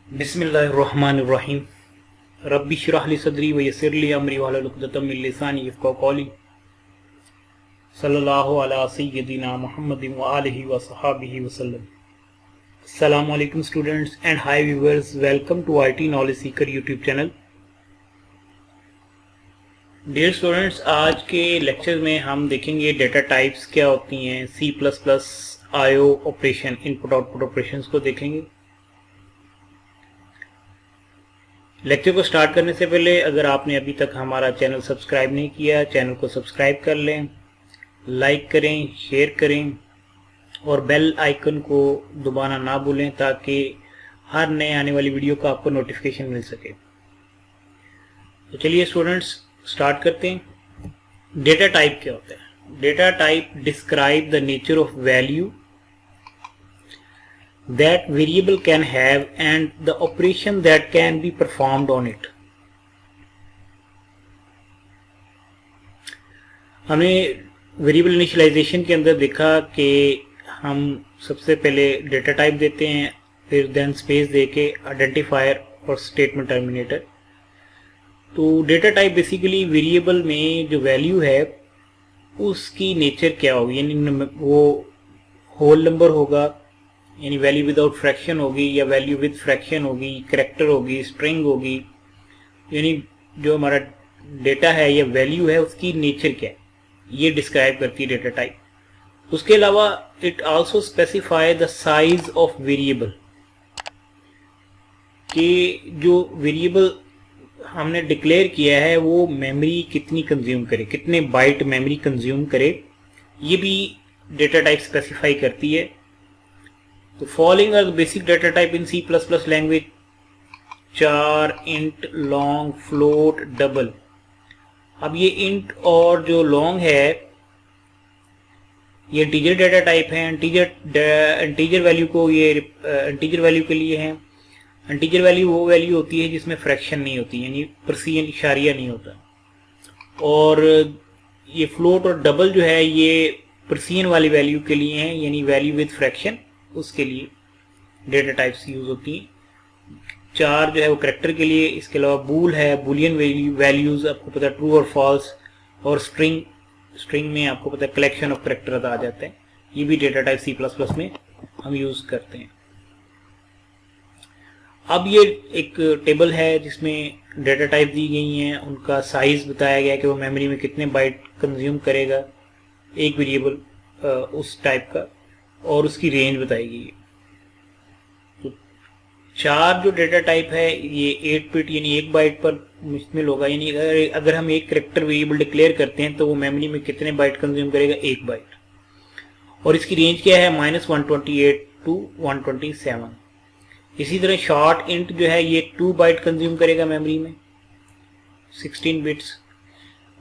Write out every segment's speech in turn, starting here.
बिस्मिल्लाहिर्रहमानिर्रहीम। रब्बि इश्रह ली सदरी व यस्सिर ली अमरी वहलुल उक़दतम मिन लिसानी यफ़क़हू क़ौली। सल्लल्लाहु अला सय्यिदिना मुहम्मदिन व आलिहि व सहाबिहि वसल्लम। अस्सलामु अलैकुम students and hi viewers, welcome to IT knowledge seeker YouTube channel. Dear students, आज के लेक्चर में हम देखेंगे डेटा टाइप्स क्या होती हैं, C plus plus IO operation, input output operations को देखेंगे। लेक्चर को स्टार्ट करने से पहले अगर आपने अभी तक हमारा चैनल सब्सक्राइब नहीं किया, चैनल को सब्सक्राइब कर लें, लाइक करें, शेयर करें और बेल आइकन को दबाना ना भूलें ताकि हर नए आने वाली वीडियो का आपको नोटिफिकेशन मिल सके। तो चलिए स्टूडेंट्स स्टार्ट करते हैं। डेटा टाइप क्या होता है? Data type describe the nature of value that variable can have and the operation that can be performed on it। हमने वेरिएबल इनिशियलाइजेशन के अंदर देखा कि हम सबसे पहले डेटा टाइप देते हैं, फिर देन स्पेस देके आइडेंटिफायर और स्टेटमेंट टर्मिनेटर। तो डेटा टाइप बेसिकली वेरिएबल में जो वैल्यू है उसकी नेचर क्या होगी, यानी वो होल नंबर होगा, यानी वैल्यू विदाउट फ्रैक्शन होगी या वैल्यू विद फ्रैक्शन होगी, कैरेक्टर होगी, स्ट्रिंग होगी, यानी जो हमारा डेटा है या वैल्यू है उसकी नेचर क्या है, ये डिस्क्राइब करती है डेटा टाइप। उसके अलावा it also specify the size of variable, कि जो वेरिएबल हमने डिक्लेयर किया है वो मेमोरी कितनी कंज्यूम करे, कितने बाइट मेमोरी कंज्यूम करे, ये भी डेटा टाइप स्पेसिफाई करती है। तो following are the basic data type in C plus plus language: char, int, long, float, double. अब ये इंट और जो लॉन्ग है ये इंटीजर डेटा टाइप है। इंटीजर वैल्यू को ये इंटीजर वैल्यू के लिए है। इंटीजर वैल्यू वो वैल्यू होती है जिसमें फ्रैक्शन नहीं होती, यानी परसेंट इशारिया नहीं होता। और ये फ्लोट और डबल जो है ये परसेंट वाली वैल्यू के लिए है, यानी वैल्यू विद फ्रैक्शन, उसके लिए डेटा टाइप्स यूज होती हैं। चार जो है वो करेक्टर के लिए, इसके अलावा बूल है, बुलियन वैल्यूज आपको पता है ट्रू और फॉल्स, और स्ट्रिंग में आपको पता है कलेक्शन ऑफ करेक्टर आ जाते हैं। ये भी data type C plus plus में हम यूज करते हैं। अब ये एक टेबल है जिसमें डेटा टाइप दी गई हैं, उनका साइज बताया गया है कि वो मेमोरी में कितने बाइट कंज्यूम करेगा एक वेरिएबल उस टाइप का, और उसकी रेंज बताई गई है। तो चार जो डेटा टाइप है ये 8 बिट यानी 1 बाइट पर मुश्तमिल होगा, यानी अगर हम एक करेक्टर वेरिएबल डिक्लेयर करते हैं तो वो मेमोरी में कितने बाइट कंज्यूम करेगा, 1 बाइट। और इसकी रेंज क्या है, -128 to 127। इसी तरह शॉर्ट इंट जो है ये 2 बाइट कंज्यूम करेगा मेमोरी में, 16 बिट्स,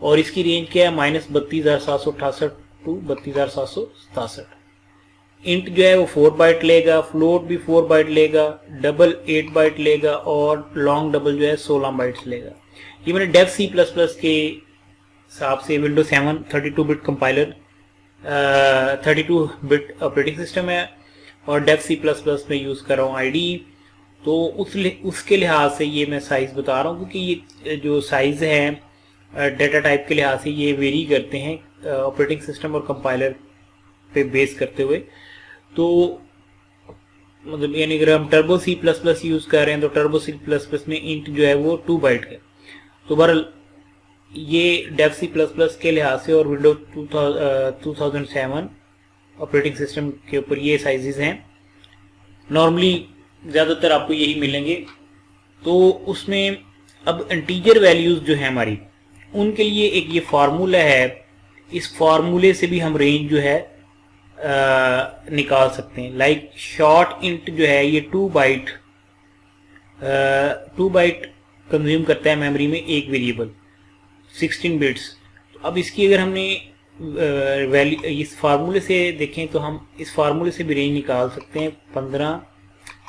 और इसकी रेंज क्या है, -32,768 to 32,767। इंट जो है वो 4 बाइट लेगा, फ्लोट भी 4 बाइट लेगा, डबल 8 बाइट लेगा, और लॉन्ग डबल जो है 16 बाइट्स लेगा। ये मैंने डेव सी प्लस प्लस के हिसाब से window 7 32 bit compiler 32 bit operating system है और डेव सी प्लस प्लस में यूज़ कर रहा हूँ आईडी, तो उसके लिहाज से ये मैं साइज़ बता रहा हूँ, क्योंकि ये जो साइज़ है डेटा टाइप के लिहाज से ये वेरी करते हैं ऑपरेटिंग सिस्टम और कंपाइलर पे बेस करते हुए। तो मतलब यानी अगर हम Turbo C plus plus use कर रहे हैं तो टर्बो सी प्लस प्लस में इंट जो है वो 2 बाइट का। तो बहरहाल ये डेव सी प्लस प्लस के लिहाज से और विंडो 2007 ऑपरेटिंग सिस्टम के ऊपर ये साइजेस हैं। नॉर्मली ज़्यादातर आपको यही मिलेंगे। तो उसमें अब इंटीजर वैल्यूज़ जो है हमारी, उनके लिए एक ये फार्मूला है, इस फार्मूले से भी हम रेंज जो है निकाल सकते हैं। लाइक शॉर्ट इंट जो है ये 2 बाइट कंज्यूम करता है मेमोरी में एक वेरिएबल, 16 बिट्स। तो अब इसकी अगर हमने वैल्यू इस फार्मूले से देखें तो हम इस फार्मूले से भी रेंज निकाल सकते हैं 15।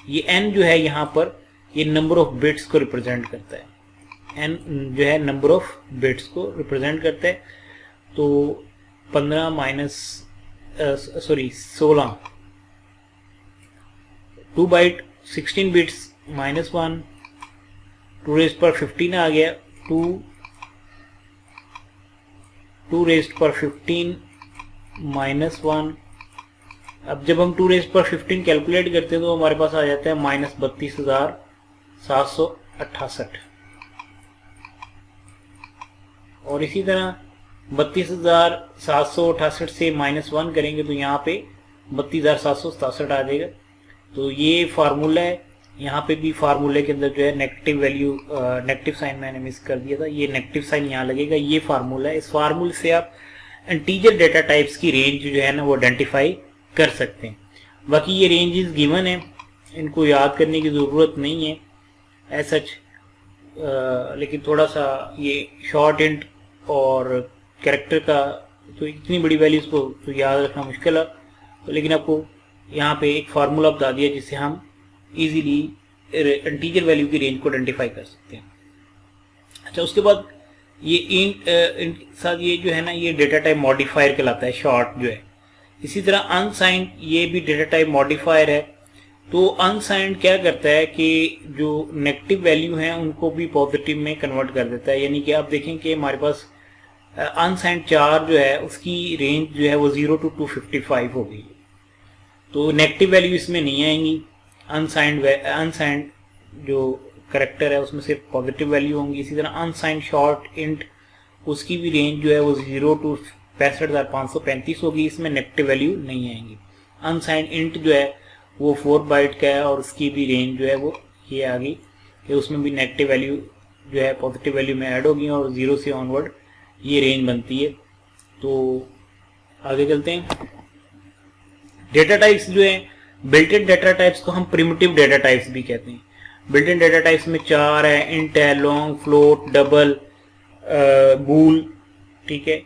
ये n जो है यहाँ पर ये नंबर ऑफ बिट्स को रिप्रेजेंट करता है, n जो है नंबर ऑफ बिट्स को रिप्रेजेंट करता है। तो 15 minus 16 2 byte 16 bits -1 2 raised power 15 आ गया, 2 रेज़्ड पावर 15 -1। अब जब हम 2 रेज़्ड पावर 15 कैलकुलेट करते हैं तो हमारे पास आ जाता है -32,768। और इसी तरह 32,768 से -1 करेंगे तो यहाँ पे 32,767 आ जाएगा। तो ये फार्मूला है। यहाँ पे भी फार्मूले के अंदर जो है नेगेटिव वैल्यू, नेगेटिव साइन मैंने मिस कर दिया था, ये नेगेटिव साइन यहाँ लगेगा। ये फार्मूला है। इस फार्मूले से आप इंटीजर डेटा टाइप्स की रेंज जो है ना वो आइडेंटिफाई कर सकते हैं। बाकी ये रेंजेस गिवन है, इनको याद करने की ज़रूरत नहीं है एज सच, लेकिन थोड़ा सा ये शॉर्ट इंट और कैरेक्टर का तो इतनी बड़ी वैल्यूज को तो याद रखना मुश्किल है, तो लेकिन आपको यहाँ पे एक फार्मूला बता दिया जिससे हम इजीली इंटीजर वैल्यू की रेंज को आइडेंटिफाई कर सकते हैं। अच्छा, उसके बाद ये इंट साथ ये जो है ना ये डेटा टाइप मॉडिफायर कहलाता है, शॉर्ट जो है। इसी तरह अनसाइंड ये भी डेटा टाइप मॉडिफायर है। तो अनसाइंड क्या करता है कि जो नेगेटिव वैल्यू हैं उनको भी पॉजिटिव में कन्वर्ट कर देता है। यानी कि आप देखें कि हमारे पास अनसाइंड 4 जो है उसकी रेंज जो है वो 0 to 255 हो गई। तो नेगेटिव वैल्यू इसमें नहीं आएंगी। अनसाइंड जो करेक्टर है उसमें सिर्फ पॉजिटिव वैल्यू होंगी। इसी तरह अनसाइंड शॉर्ट इंट उसकी भी रेंज जो है वो 0 to 65,535 होगी, इसमें नेगेटिव वैल्यू नहीं आएंगी। अनसाइंड इंट जो है वो 4 बाइट का है और उसकी भी रेंज जो है वो ये आ गई कि उसमें भी नेगेटिव वैल्यू जो है पॉजिटिव वैल्यू में ऐड होगी और 0 से ऑनवर्ड ये रेंज बनती है। तो आगे चलते हैं। डेटा टाइप्स जो है, बिल्ट इन डेटा टाइप्स को हम प्रिमिटिव डेटा टाइप्स भी कहते हैं। बिल्ट इन डेटा टाइप्स में 4 है, इंट है, लॉन्ग, फ्लोट, डबल, बूल, ठीक है,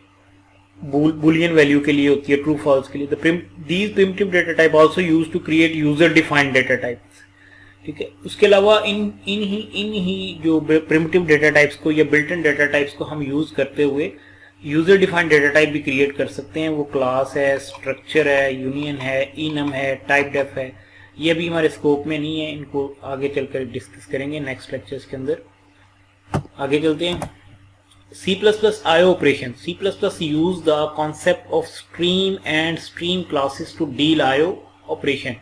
बूलियन वैल्यू के लिए होती है, ट्रू फॉल्स के लिए। These primitive data type also used to create user defined data types, ठीक है। उसके अलावा इन ही जो प्रिमिटिव डेटा टाइप्स को या बिल्ट इन डेटा टाइप्स को हम यूज करते हुए यूजर डिफाइंड डेटा टाइप भी क्रिएट कर सकते हैं। वो क्लास है, स्ट्रक्चर है, यूनियन है, इनम है, टाइप डेफ है। ये अभी हमारे स्कोप में नहीं है, इनको आगे चलकर डिस्कस करेंगे नेक्स्ट लेक्चर्स के अंदर। आगे चलते हैं। C++ IO operation. C++ use the concept of stream and stream classes to deal IO operation.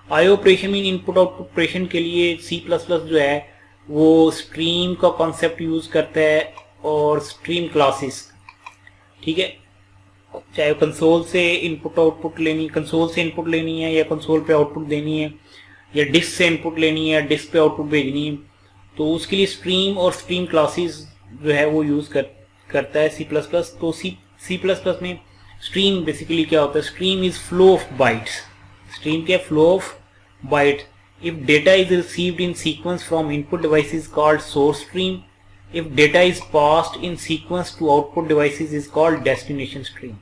IO operation mean input output operation के लिए C++ जो है वो स्ट्रीम का कॉन्सेप्ट यूज करता है और स्ट्रीम क्लासेस, ठीक है। चाहे कंसोल से इनपुट आउटपुट लेनी, कंसोल से इनपुट लेनी है या कंसोल पे आउटपुट देनी है, या डिस्क से इनपुट लेनी है, डिस्क पे आउटपुट भेजनी है, तो उसके लिए स्ट्रीम और स्ट्रीम क्लासेस जो है वो यूज करता है C++। तो C++ में स्ट्रीम बेसिकली क्या होता है? Stream is flow of bytes. Stream क्या? Flow of bytes. If data is received in sequence from input device called source stream. If data is passed in sequence to output devices is called destination stream.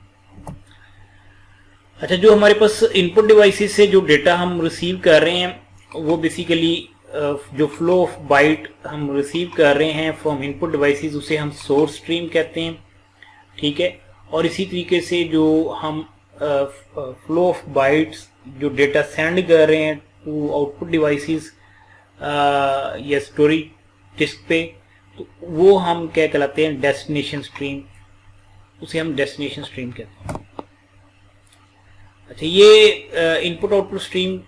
अच्छा, जो हमारे पास input devices से जो data हम receive कर रहे हैं वो बेसिकली जो फ्लो ऑफ बाइट हम रिसीव कर रहे हैं फ्रॉम इनपुट डिवाइसेस उसे हम सोर्स स्ट्रीम कहते हैं, ठीक है। और इसी तरीके से जो हम फ्लो ऑफ बाइट्स जो डेटा सेंड कर रहे हैं टू आउटपुट डिवाइसेस या स्टोरेज डिस्क पे, तो वो हम क्या कहलाते हैं? Destination stream. उसे हम डेस्टिनेशन स्ट्रीम कहते हैं। अच्छा, ये input output stream,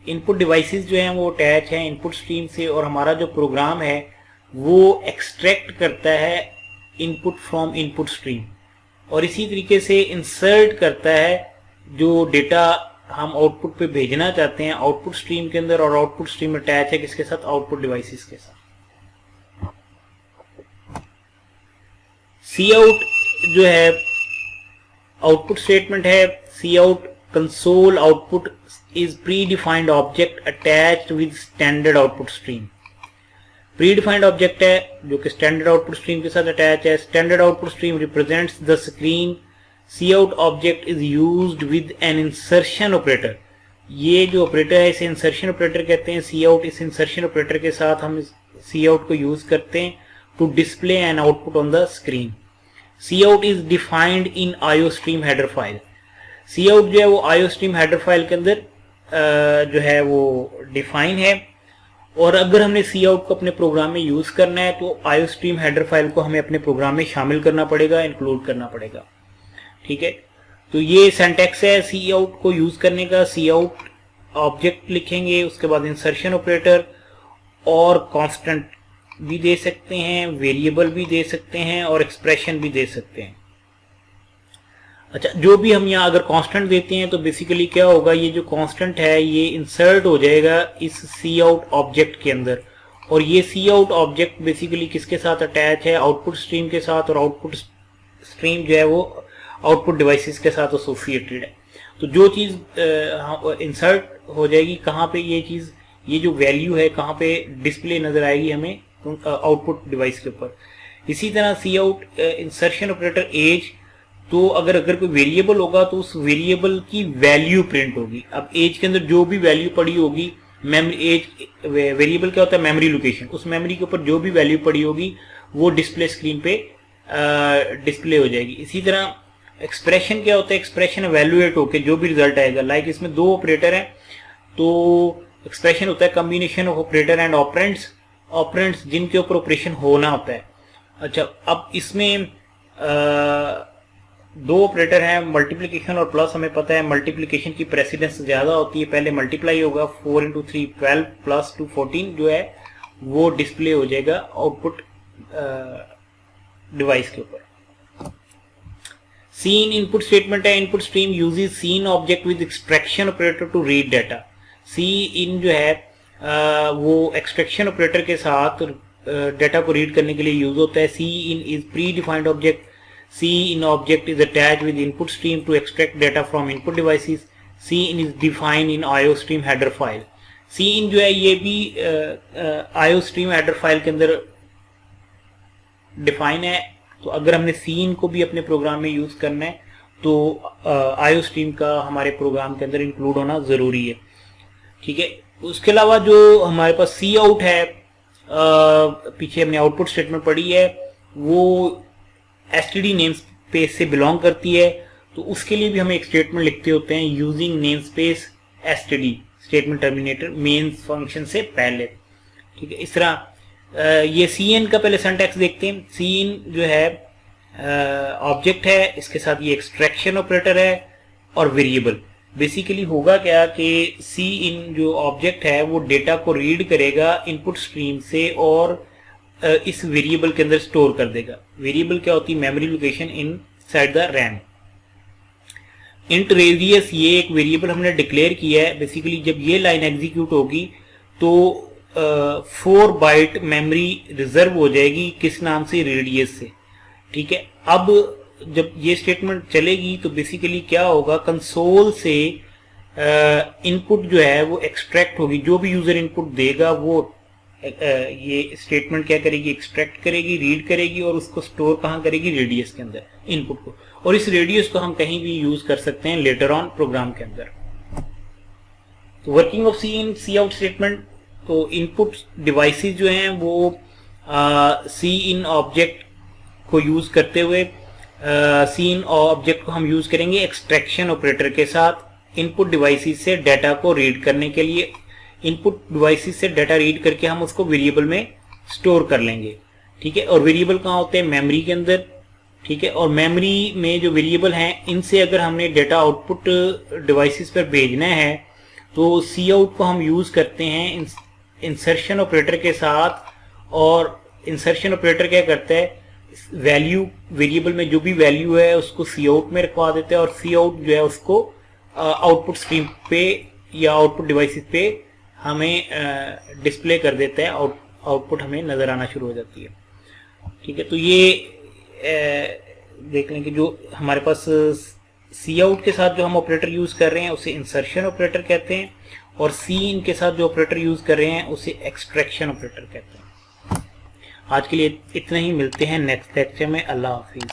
input devices जो हैं वो अटैच हैं इनपुट स्ट्रीम से, और हमारा जो प्रोग्राम है वो एक्सट्रैक्ट करता है इनपुट फ्रॉम इनपुट स्ट्रीम, और इसी तरीके से इंसर्ट करता है जो डेटा हम आउटपुट पे भेजना चाहते हैं आउटपुट स्ट्रीम के अंदर, और आउटपुट स्ट्रीम अटैच है किसके साथ? आउटपुट डिवाइसेस के साथ। सी आउट जो है आउटपुट स्टेटमेंट है। C out console output is predefined object attached with standard output stream. Predefined object है जो कि स्टैंडर्ड आउटपुट स्ट्रीम के साथ अटैच है। Standard output stream represents the screen. C out object is used with an insertion operator. ये जो operator है इसे इंसर्शन ऑपरेटर कहते हैं। सी आउट, इस इंसर्शन ऑपरेटर के साथ हम सी आउट को यूज करते हैं to display an output on the screen. C out is defined in IO stream header file. C out जो है वो आईओ स्ट्रीम हेडर फाइल के अंदर जो है वो डिफाइन है। और अगर हमने सी आउट को अपने प्रोग्राम में यूज करना है तो आईओस्ट्रीम हेडर फाइल को हमें अपने प्रोग्राम में शामिल करना पड़ेगा, इंक्लूड करना पड़ेगा। ठीक है, तो ये सिंटैक्स है सी आउट को यूज करने का। सी आउट ऑब्जेक्ट लिखेंगे, उसके बाद इंसर्शन ऑपरेटर और कांस्टेंट भी दे सकते हैं, वेरिएबल भी दे सकते हैं और एक्सप्रेशन भी दे सकते हैं। अच्छा, जो भी हम यहाँ अगर कांस्टेंट देते हैं तो बेसिकली क्या होगा, ये जो कांस्टेंट है ये इंसर्ट हो जाएगा इस सी आउट ऑब्जेक्ट के अंदर, और ये सी आउट ऑब्जेक्ट बेसिकली किसके साथ अटैच है, आउटपुट स्ट्रीम के साथ, और आउटपुट स्ट्रीम जो है वो आउटपुट डिवाइसेस के साथ एसोसिएटेड है। तो जो चीज़ इंसर्ट हो जाएगी कहाँ पे, ये चीज़, ये जो वैल्यू है कहाँ पे डिस्प्ले नजर आएगी हमें, आउटपुट डिवाइस के ऊपर। इसी तरह सी आउट इंसर्शन ऑपरेटर एज, तो अगर कोई वेरिएबल होगा तो उस वेरिएबल की वैल्यू प्रिंट होगी। अब एज के अंदर जो भी वैल्यू पड़ी होगी, मेमोरी एज वेरिएबल क्या होता है, मेमोरी लोकेशन, उस मेमोरी के ऊपर जो भी वैल्यू पड़ी होगी वो डिस्प्ले स्क्रीन पे डिस्प्ले हो जाएगी। इसी तरह एक्सप्रेशन क्या होता है, एक्सप्रेशन एवेल्युएट होकर जो भी रिजल्ट आएगा, लाइक इसमें दो ऑपरेटर हैं तो एक्सप्रेशन होता है combination of operator and operands जिनके ऊपर ऑपरेशन होना होता है। अच्छा, अब इसमें दो ऑपरेटर हैं, मल्टीप्लिकेशन और प्लस। हमें पता है मल्टीप्लिकेशन की प्रेसिडेंस ज्यादा होती है, पहले मल्टीप्लाई होगा, 4 × 3 12 प्लस 2 14 जो है वो डिस्प्ले हो जाएगा आउटपुट डिवाइस के ऊपर। सीन इनपुट स्टेटमेंट है, input stream uses cin object with extraction operator to read data. C in जो है वो एक्सट्रैक्शन ऑपरेटर के साथ डाटा को रीड करने के लिए यूज होता है। C in is predefined object. C in object is attached with input stream to extract data from input devices. C in is defined in IOStream header file. C in जो है ये भी IOStream header file के अंदर define है। तो अगर हमने C in को भी अपने प्रोग्राम में यूज करना है तो IOStream का हमारे प्रोग्राम के अंदर इंक्लूड होना जरूरी है। ठीक है, उसके अलावा जो हमारे पास C out है, पीछे हमने आउटपुट स्टेटमेंट पढ़ी है, वो एसटीडी नेम स्पेस से बिलोंग करती है। तो उसके लिए भी हम एक स्टेटमेंट लिखते होते हैं using name space STD statement terminator main function से पहले। ठीक है, इस तरह ये सीएन का पहले सिंटैक्स देखते हैं। सीएन जो है ऑब्जेक्ट है, इसके साथ ये एक्सट्रैक्शन ऑपरेटर है और वेरिएबल। बेसिकली होगा क्या कि सी इन जो ऑब्जेक्ट है वो डेटा को रीड करेगा इनपुट स्ट्रीम से और इस वेरिएबल के अंदर स्टोर कर देगा। वेरिएबल क्या होती है, memory location in side the RAM. Int radius ये एक वेरिएबल हमने डिक्लेयर किया है। बेसिकली जब ये लाइन एग्जीक्यूट होगी तो 4 बाइट मेमोरी रिजर्व हो जाएगी, किस नाम से, रेडियस से। ठीक है, अब जब ये स्टेटमेंट चलेगी तो बेसिकली क्या होगा, कंसोल से इनपुट जो है वो एक्सट्रैक्ट होगी। जो भी यूजर इनपुट देगा वो ये स्टेटमेंट क्या करेगी, एक्सट्रैक्ट करेगी, रीड करेगी और उसको स्टोर कहाँ करेगी, रेडियस के अंदर, इनपुट को। और इस रेडियस को हम कहीं भी यूज कर सकते हैं लेटर ऑन प्रोग्राम के अंदर। तो working of C in C out statement, तो इनपुट डिवाइसेस जो हैं वो सी इन ऑब्जेक्ट को यूज करते हुए सी इन ऑब्जेक्ट को हम यूज करेंगे एक्सट्रैक्शन ऑपरेटर के साथ इनपुट डिवाइसेस से डाटा को रीड करने के लिए। इनपुट डिवाइसेस से डाटा रीड करके हम उसको वेरिएबल में स्टोर कर लेंगे। ठीक है, और वेरिएबल कहाँ होते हैं, मेमोरी के अंदर। ठीक है, और मेमोरी में जो वेरिएबल हैं इनसे अगर हमने डाटा आउटपुट डिवाइसेस पर भेजना है तो सी आउट को हम यूज करते हैं इंसर्शन ऑपरेटर के साथ। और इंसर्शन ऑपरेटर क्या करता है, वैल्यू वेरिएबल में जो भी वैल्यू है उसको सी आउट में रखवा देता है और सी आउट जो है उसको आउटपुट स्ट्रीम पे या आउटपुट डिवाइसेस पे हमें डिस्प्ले कर देता है, आउटपुट हमें नजर आना शुरू हो जाती है। ठीक है, तो ये देख लें कि जो हमारे पास सी आउट के साथ जो हम ऑपरेटर यूज कर रहे हैं उसे इंसर्शन ऑपरेटर कहते हैं और सी इन के साथ जो ऑपरेटर यूज कर रहे हैं उसे एक्सट्रैक्शन ऑपरेटर कहते हैं। आज के लिए इतना ही, मिलते हैं नेक्स्ट लेक्चर में। अल्लाह हाफिज।